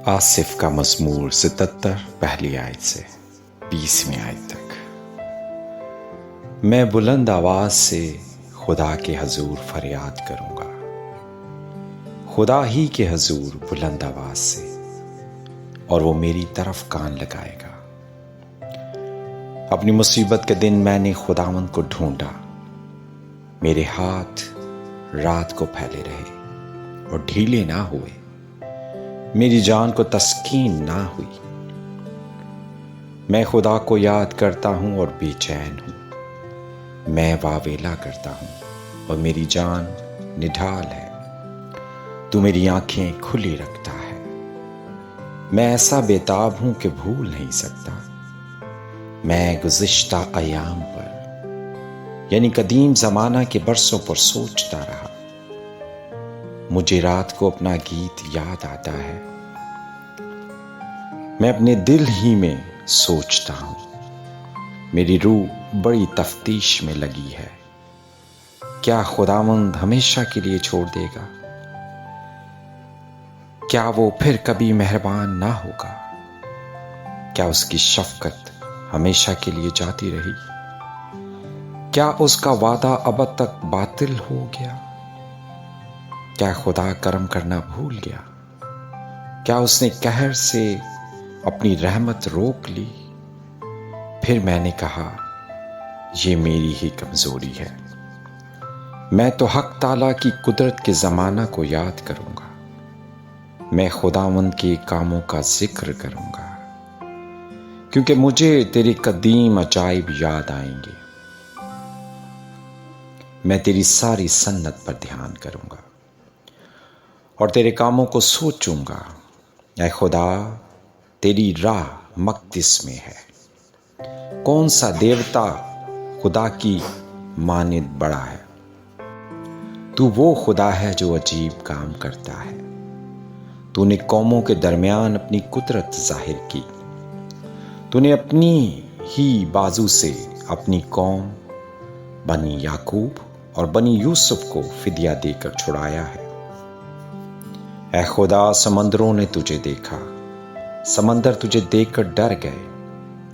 آصف کا مزمور 77 پہلی آیت سے 20ویں آیت تک۔ میں بلند آواز سے خدا کے حضور فریاد کروں گا، خدا ہی کے حضور بلند آواز سے، اور وہ میری طرف کان لگائے گا۔ اپنی مصیبت کے دن میں نے خداوند کو ڈھونڈا، میرے ہاتھ رات کو پھیلے رہے اور ڈھیلے نہ ہوئے، میری جان کو تسکین نہ ہوئی۔ میں خدا کو یاد کرتا ہوں اور بے چین ہوں، میں واویلا کرتا ہوں اور میری جان نڈھال ہے۔ تو میری آنکھیں کھلی رکھتا ہے، میں ایسا بےتاب ہوں کہ بھول نہیں سکتا۔ میں گزشتہ ایام پر یعنی قدیم زمانہ کے برسوں پر سوچتا رہا، مجھے رات کو اپنا گیت یاد آتا ہے۔ میں اپنے دل ہی میں سوچتا ہوں، میری روح بڑی تفتیش میں لگی ہے، کیا خداوند ہمیشہ کے لیے چھوڑ دے گا؟ کیا وہ پھر کبھی مہربان نہ ہوگا؟ کیا اس کی شفقت ہمیشہ کے لیے جاتی رہی؟ کیا اس کا وعدہ ابد تک باطل ہو گیا؟ کیا خدا کرم کرنا بھول گیا؟ کیا اس نے قہر سے اپنی رحمت روک لی؟ پھر میں نے کہا، یہ میری ہی کمزوری ہے۔ میں تو حق تعالیٰ کی قدرت کے زمانہ کو یاد کروں گا، میں خداوند کے کاموں کا ذکر کروں گا، کیونکہ مجھے تیرے قدیم عجائب یاد آئیں گے۔ میں تیری ساری سنت پر دھیان کروں گا اور تیرے کاموں کو سوچوں گا۔ اے خدا، تیری راہ مقدس میں ہے، کون سا دیوتا خدا کی مانند بڑا ہے؟ تو وہ خدا ہے جو عجیب کام کرتا ہے۔ تو نے قوموں کے درمیان اپنی قدرت ظاہر کی، تو نے اپنی ہی بازو سے اپنی قوم بنی یعقوب اور بنی یوسف کو فدیہ دے کر چھڑایا ہے۔ اے خدا، سمندروں نے تجھے دیکھا، سمندر تجھے دیکھ کر ڈر گئے،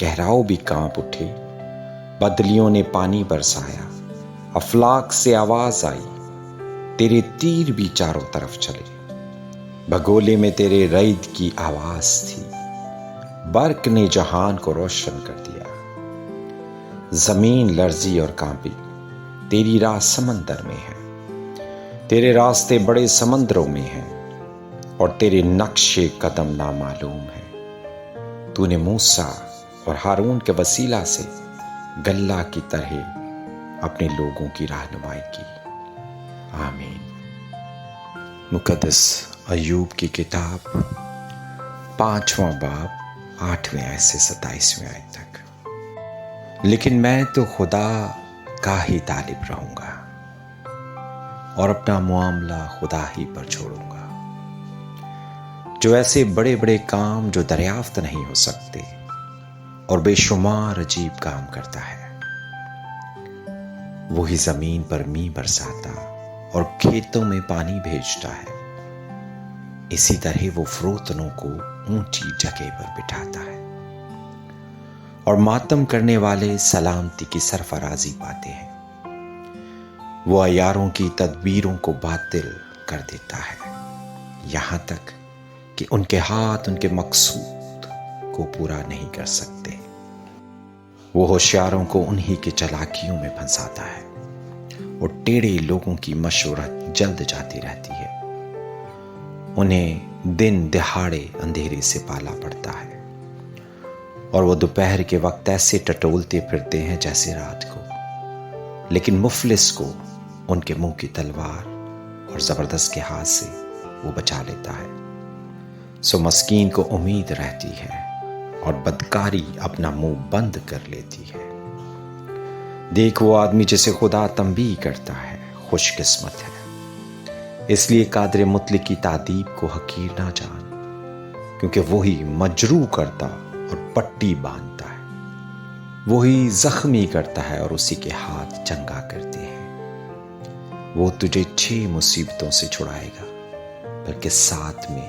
گہراؤ بھی کانپ اٹھے، بدلیوں نے پانی برسایا، افلاک سے آواز آئی، تیرے تیر بھی چاروں طرف چلے، بھگولے میں تیرے رعد کی آواز تھی، برق نے جہان کو روشن کر دیا۔ زمین لرزی اور کانپی، تیری راہ سمندر میں ہے، تیرے راستے بڑے سمندروں میں ہیں، اور تیرے نقش قدم نامعلوم ہے۔ تو نے موسیٰ اور ہارون کے وسیلہ سے گلہ کی طرح اپنے لوگوں کی رہنمائی کی۔ آمین۔ مقدس ایوب کی کتاب 5واں باب 8ویں آیت سے 27ویں آیت تک۔ لیکن میں تو خدا کا ہی طالب رہوں گا اور اپنا معاملہ خدا ہی پر چھوڑوں گا، جو ایسے بڑے بڑے کام جو دریافت نہیں ہو سکتے اور بے شمار عجیب کام کرتا ہے۔ وہی زمین پر می برساتا اور کھیتوں میں پانی بھیجتا ہے، اسی طرح وہ فروتنوں کو اونچی جگہ پر بٹھاتا ہے، اور ماتم کرنے والے سلامتی کی سرفرازی پاتے ہیں۔ وہ عیاروں کی تدبیروں کو باطل کر دیتا ہے، یہاں تک کہ ان کے ہاتھ ان کے مقصود کو پورا نہیں کر سکتے۔ وہ ہوشیاروں کو انہی کے چالاکیوں میں پھنساتا ہے، اور ٹیڑھے لوگوں کی مشورت جلد جاتی رہتی ہے۔ انہیں دن دہاڑے اندھیرے سے پالا پڑتا ہے، اور وہ دوپہر کے وقت ایسے ٹٹولتے پھرتے ہیں جیسے رات کو، لیکن مفلس کو ان کے منہ کی تلوار اور زبردست کے ہاتھ سے وہ بچا لیتا ہے۔ سو مسکین کو امید رہتی ہے، اور بدکاری اپنا منہ بند کر لیتی ہے۔ دیکھ، وہ آدمی جسے خدا تنبیہ کرتا ہے خوش قسمت ہے، اس لیے قادر مطلق کی تعدیب کو حقیر نہ جان، کیونکہ وہی مجروح کرتا اور پٹی باندھتا ہے، وہی زخمی کرتا ہے اور اسی کے ہاتھ چنگا کرتے ہیں۔ وہ تجھے 6 مصیبتوں سے چھڑائے گا، بلکہ 7 میں